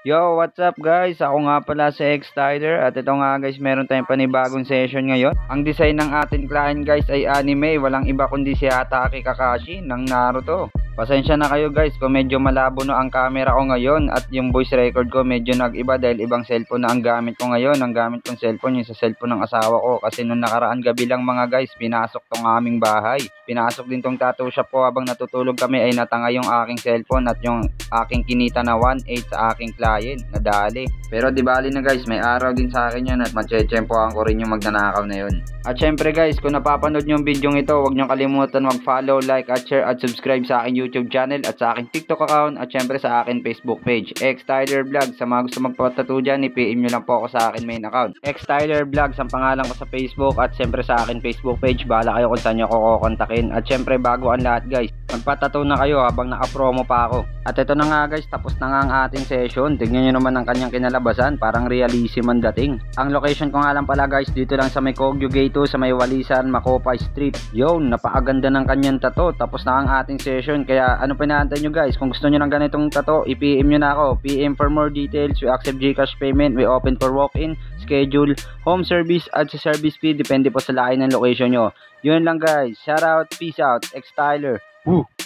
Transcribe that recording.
Yo, what's up guys? Ako nga pala si X-Tyler at ito nga guys, meron tayong panibagong session ngayon. Ang design ng ating client guys ay anime, walang iba kundi si Hatake Kakashi ng Naruto. Pasensya na kayo guys kung medyo malabo no ang camera ko ngayon at yung voice record ko medyo nag-iba dahil ibang cellphone na ang gamit ko ngayon. Ang gamit kong cellphone yung sa cellphone ng asawa ko kasi nung nakaraan gabi lang mga guys, pinasok tong aming bahay. Pinasok din tong tattoo shop ko habang natutulog kami ay natanga yung aking cellphone at yung aking kinita na 1.8 sa aking client. Nadali. Pero di bali na guys, may araw din sa akin yun at matsyempohan ko rin yung magnanakaw na yun. At syempre guys, kung napapanood nyo yung video ito, huwag nyo kalimutan mag-follow, like at share at subscribe sa aking YouTube channel at sa aking TikTok account at syempre sa aking Facebook page, X-Tyler Vlog. Sa mga gusto magpatattoo dyan, i-PM nyo lang po ako sa akin main account, X-Tyler Vlog ang pangalan ko sa Facebook at syempre sa akin Facebook page. Bahala kayo kung saan nyo ako kontakin. At syempre bago ang lahat guys, magpatattoo na kayo habang naka-promo pa ako. At ito na nga guys, tapos na nga ang ating session. Tignan nyo naman ang kanyang kinalabasan, parang realism ang dating. Ang location ko nga lang pala guys, dito lang sa may Kogyo Gate 2 sa may Walisan, Macopa Street. Yun, napakaganda ng kanyang tattoo. Tapos na ang ating session, kaya ano pinaantay nyo guys? Kung gusto nyo ng ganitong tattoo, i-PM nyo na ako. PM for more details. We accept GCash payment. We open for walk-in, schedule, home service at sa service fee. Depende po sa laki ng location nyo. Yun lang guys. Shout out, peace out, X-Tyler. Woo!